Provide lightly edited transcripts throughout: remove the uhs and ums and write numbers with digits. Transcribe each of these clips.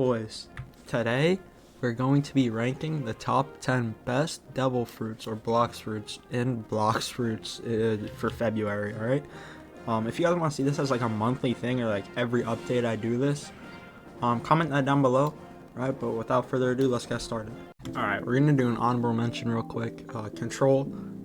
boys, today we're going to be ranking the top 10 best devil fruits or blox fruits in bloxfruits for February. Alright, if you guys want to see this as like a monthly thing or like every update I do this, comment that down below. Right, but without further ado, let's get started. Alright, we're gonna do an honorable mention real quick. Control.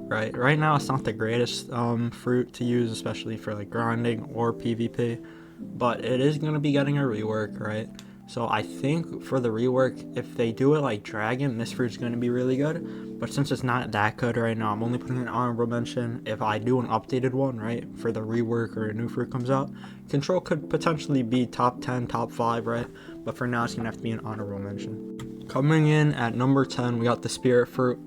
Right now it's not the greatest fruit to use, especially for like grinding or PvP, but it is gonna be getting a rework, right? So I think for the rework, if they do it like dragon, this fruit's gonna be really good. But since it's not that good right now, I'm only putting an honorable mention. If I do an updated one, right, for the rework or a new fruit comes out, Control could potentially be top 10, top 5, right? But for now, it's gonna have to be an honorable mention. Coming in at number 10, we got the spirit fruit.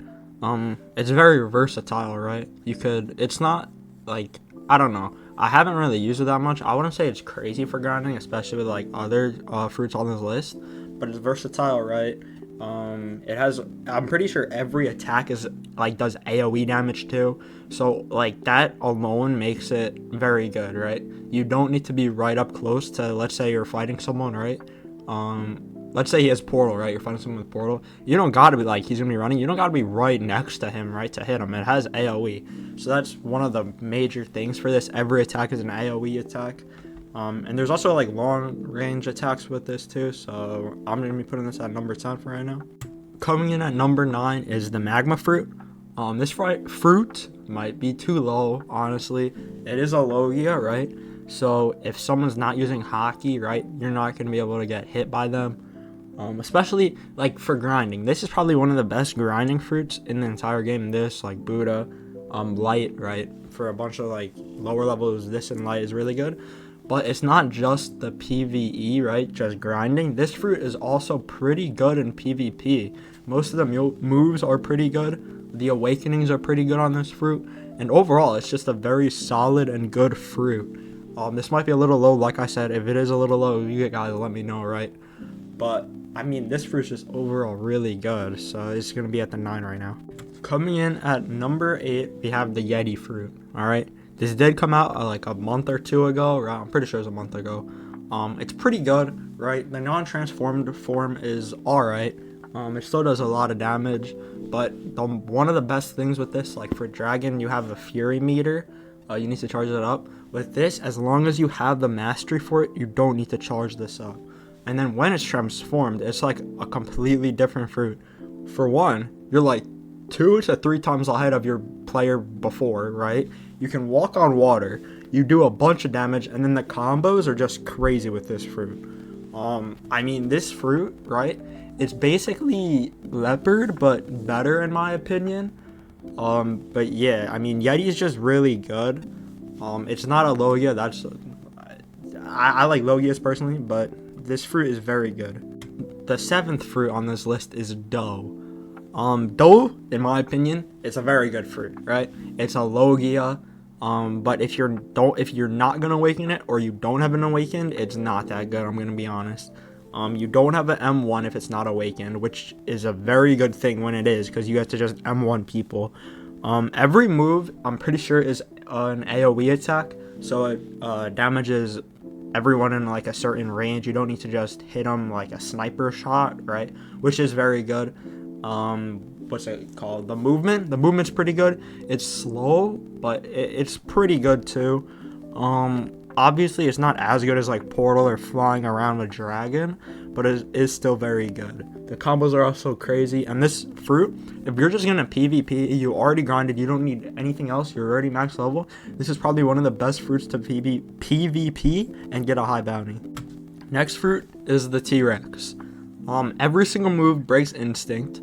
It's very versatile, right? It's not like, I don't know, I haven't really used it that much. I wouldn't say it's crazy for grinding, especially with like other fruits on this list, but it's versatile, right? I'm pretty sure every attack is like does AoE damage too, so like that alone makes it very good, right? You don't need to be right up close to, let's say you're fighting someone, right? Let's say he has portal, right? You're fighting someone with portal. You don't gotta be like, he's gonna be running. You don't gotta be right next to him, right, to hit him. It has AoE. So that's one of the major things for this. Every attack is an AoE attack. And there's also like long range attacks with this too. So I'm gonna be putting this at number 10 for right now. Coming in at number 9 is the Magma fruit. This fruit might be too low, honestly. It is a Logia, right? So if someone's not using hockey, right, you're not going to be able to get hit by them. Especially like for grinding. This is probably one of the best grinding fruits in the entire game. This, like Buddha, light, right? For a bunch of like lower levels, this and light is really good. But it's not just the PvE, right? Just grinding. This fruit is also pretty good in PvP. Most of the moves are pretty good. The awakenings are pretty good on this fruit. And overall, it's just a very solid and good fruit. This might be a little low, like I said. If it is a little low, you guys let me know, right? But I mean, this fruit's just overall really good, so it's gonna be at the 9 right now. Coming in at number 8, we have the Yeti fruit. All right, this did come out like a month or two ago, right? I'm pretty sure it was a month ago. It's pretty good, right? The non-transformed form is all right. It still does a lot of damage, but one of the best things with this, like for dragon, you have a fury meter. You need to charge it up. With this, as long as you have the mastery for it, you don't need to charge this up. And then when it's transformed, it's like a completely different fruit. For one, you're like 2 to 3 times ahead of your player before, right? You can walk on water, you do a bunch of damage, and then the combos are just crazy with this fruit. I mean, this fruit, right? It's basically leopard, but better in my opinion. But yeah, I mean, Yeti is just really good. It's not a Logia. I like Logias personally, but this fruit is very good. The 7th fruit on this list is dough. Dough, in my opinion, it's a very good fruit, right? It's a Logia. But if you're not gonna awaken it, or you don't have an awakened, it's not that good. I'm gonna be honest. You don't have an M1 if it's not awakened, which is a very good thing when it is, because you have to just M1 people. Every move, I'm pretty sure, is an AoE attack, so it damages everyone in like a certain range. You don't need to just hit them like a sniper shot, right? Which is very good. What's it called? The movement's pretty good. It's slow, but it's pretty good too. Obviously it's not as good as like portal or flying around a dragon, but it is still very good. The combos are also crazy, and this fruit, if you're just gonna PvP, you already grinded, you don't need anything else, you're already max level, this is probably one of the best fruits to PvP and get a high bounty. Next fruit is the T-Rex. Every single move breaks instinct,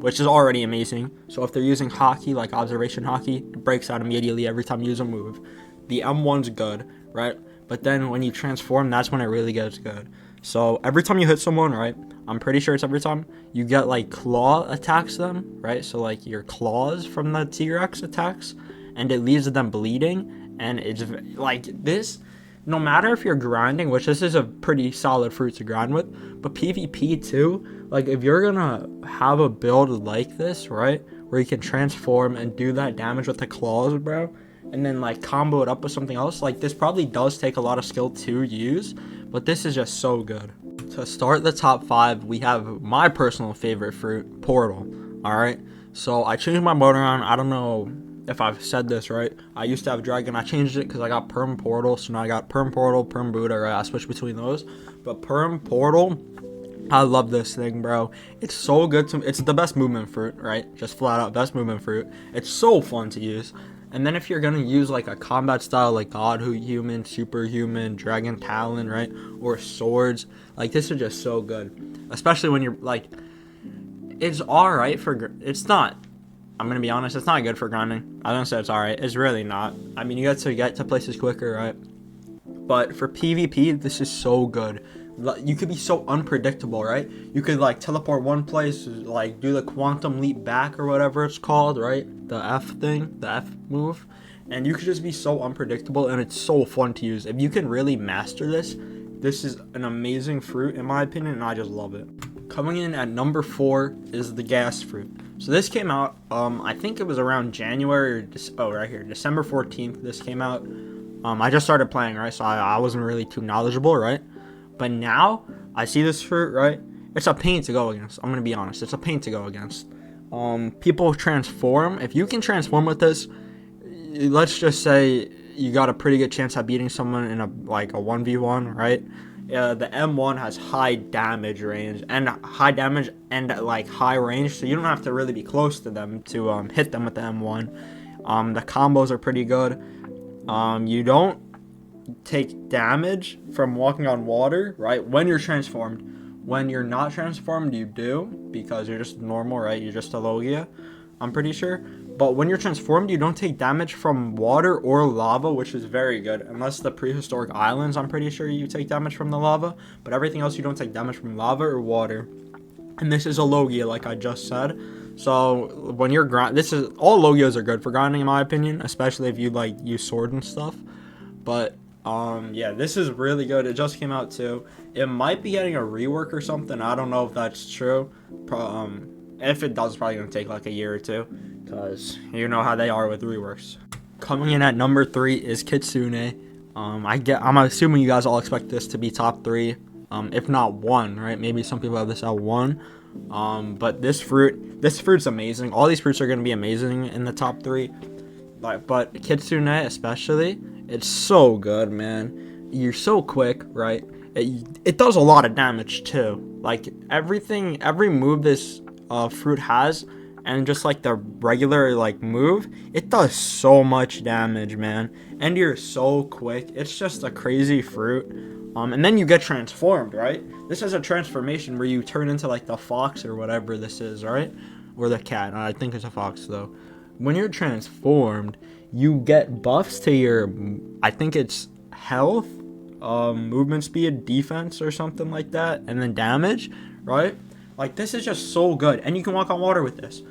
which is already amazing. So if they're using hockey, like observation hockey, it breaks out immediately every time you use a move. The M1's good, right? But then when you transform, that's when it really gets good. So every time you hit someone, right, I'm pretty sure it's every time, you get like claw attacks them, right? So like your claws from the T-Rex attacks, and it leaves them bleeding. And it's like this, no matter if you're grinding, which this is a pretty solid fruit to grind with, but PvP too, like if you're gonna have a build like this, right, where you can transform and do that damage with the claws, bro, and then like combo it up with something else, like this probably does take a lot of skill to use, but this is just so good. To start the top 5, we have my personal favorite fruit, Portal. Alright, so I changed my mode around. I don't know if I've said this right. I used to have Dragon. I changed it because I got Perm Portal. So now I got Perm Portal, Perm Buddha, right? I switched between those. But Perm Portal, I love this thing, bro. It's so good to. It's the best movement fruit, right? Just flat out best movement fruit. It's so fun to use. And then if you're gonna use like a combat style like God Human, Superhuman, Dragon Talon, right? Or swords, like this is just so good. Especially when you're like, it's alright for, it's not, I'm gonna be honest, it's not good for grinding. I don't say it's alright, it's really not. I mean, you get to places quicker, right? But for PvP, this is so good. You could be so unpredictable, right? You could like teleport one place, like do the quantum leap back or whatever it's called, right? The F thing, the F move. And you could just be so unpredictable, and it's so fun to use. If you can really master this, this is an amazing fruit in my opinion, and I just love it. Coming in at number 4 is the gas fruit. So this came out, I think it was around January, or right here, December 14th, this came out. I just started playing, right? So I wasn't really too knowledgeable, right? But now I see this fruit, right? It's a pain to go against. I'm gonna be honest. It's a pain to go against. People transform. If you can transform with this, let's just say you got a pretty good chance at beating someone in a 1v1, right? The M1 has high damage range and like high range, so you don't have to really be close to them to hit them with the M1. The combos are pretty good. You don't take damage from walking on water, right? When you're transformed. When you're not transformed, you do, because you're just normal, right? You're just a Logia, I'm pretty sure. But when you're transformed, you don't take damage from water or lava, which is very good. Unless the prehistoric islands, I'm pretty sure you take damage from the lava. But everything else, you don't take damage from lava or water. And this is a Logia, like I just said. So when you're all Logias are good for grinding, in my opinion, especially if you like use sword and stuff. But yeah, this is really good. It just came out too. It might be getting a rework or something. I don't know if that's true. If it does, it's probably gonna take like a year or two, because you know how they are with reworks. Coming in at number 3 is Kitsune. I'm assuming you guys all expect this to be top 3, if not 1, right? Maybe some people have this at 1. But this fruit's amazing. All these fruits are gonna be amazing in the top 3. But Kitsune especially, it's so good, man. You're so quick, right? It does a lot of damage too. Like every move this fruit has, and just like the regular like move, it does so much damage, man. And you're so quick. It's just a crazy fruit. And then you get transformed, right? This is a transformation where you turn into like the fox or whatever this is, right? Or the cat. I think it's a fox though. When you're transformed, you get buffs to your, I think it's health, movement speed, defense, or something like that, and then damage, right? Like, this is just so good. And you can walk on water with this.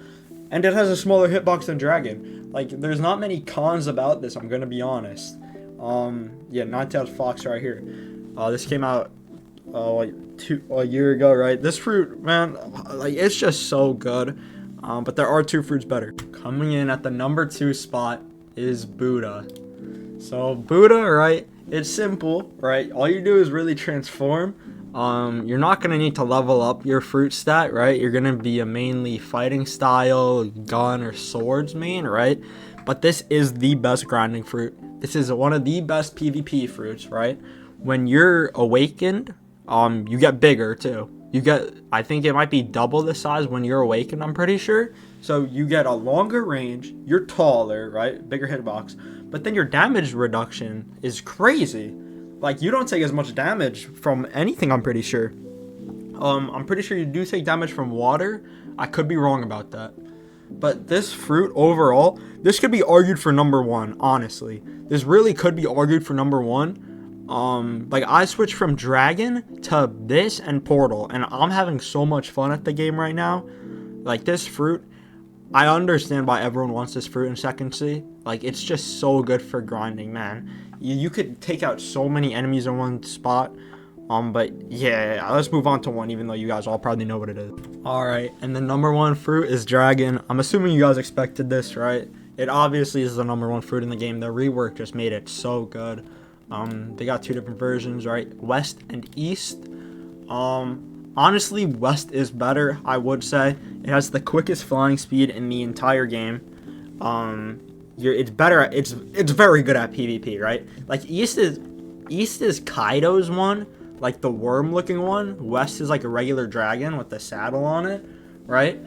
And it has a smaller hitbox than Dragon. Like, there's not many cons about this, I'm gonna be honest. Yeah, Ninetales Fox right here. This came out like a year ago, right? This fruit, man, like, it's just so good. But there are 2 fruits better. Coming in at the number 2 spot is Buddha. So Buddha, right? It's simple, right? All you do is really transform. You're not gonna need to level up your fruit stat, right? You're gonna be a mainly fighting style, gun or swords main, right? But this is the best grinding fruit. This is one of the best PvP fruits, right? When you're awakened, you get bigger too. I think it might be double the size when you're awakened, I'm pretty sure. So you get a longer range, you're taller, right? Bigger hitbox. But then your damage reduction is crazy. Like, you don't take as much damage from anything, I'm pretty sure. I'm pretty sure you do take damage from water. I could be wrong about that. But this fruit overall, this could be argued for number 1, honestly. This really could be argued for number 1. Like, I switched from Dragon to this and Portal, and I'm having so much fun at the game right now. Like, this fruit, I understand why everyone wants this fruit in Second C. Like, it's just so good for grinding, man. You could take out so many enemies in one spot. But yeah, let's move on to 1, even though you guys all probably know what it is. Alright, and the number 1 fruit is Dragon. I'm assuming you guys expected this, right? It obviously is the number 1 fruit in the game. The rework just made it so good. They got 2 different versions, right? West and East. Honestly, West is better, I would say. It has the quickest flying speed in the entire game. It's better. It's very good at PvP, right? Like East is Kaido's one, like the worm-looking one. West is like a regular dragon with the saddle on it, right?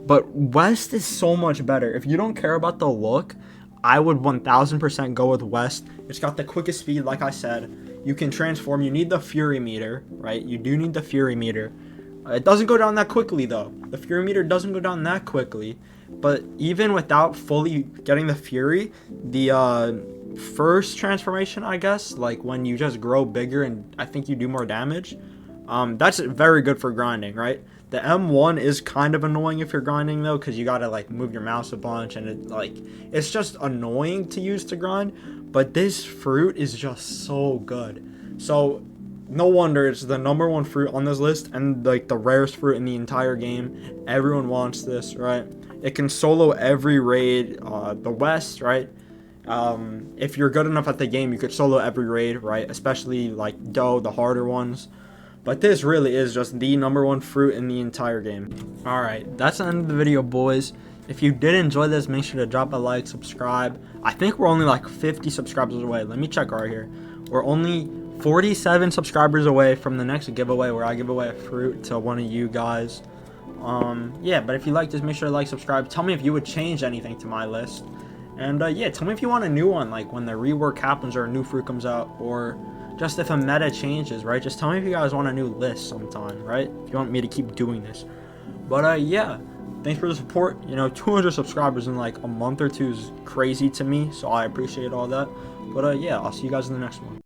But West is so much better. If you don't care about the look, I would 1000% go with West. It's got the quickest speed, like I said. You can transform. You need the Fury meter, right? You do need the Fury meter. It doesn't go down that quickly, though. The Fury meter doesn't go down that quickly. But even without fully getting the Fury, the first transformation, I guess, like when you just grow bigger and I think you do more damage, that's very good for grinding, right? The M1 is kind of annoying if you're grinding, though, because you gotta like move your mouse a bunch, and it's just annoying to use to grind. But this fruit is just so good. So no wonder it's the #1 fruit on this list, and like the rarest fruit in the entire game. Everyone wants this, right? It can solo every raid, the West, right? If you're good enough at the game, you could solo every raid, right? Especially like Doe, the harder ones. But this really is just the #1 fruit in the entire game. Alright, that's the end of the video, boys. If you did enjoy this, make sure to drop a like, subscribe. I think we're only like 50 subscribers away. Let me check right here. We're only 47 subscribers away from the next giveaway, where I give away a fruit to one of you guys. Yeah, but if you like this, make sure to like, subscribe. Tell me if you would change anything to my list. And yeah, tell me if you want a new one, like when the rework happens or a new fruit comes out, or just if a meta changes, right? Just tell me if you guys want a new list sometime, right? If you want me to keep doing this. But yeah, thanks for the support. You know, 200 subscribers in like a month or two is crazy to me, so I appreciate all that. But yeah, I'll see you guys in the next one.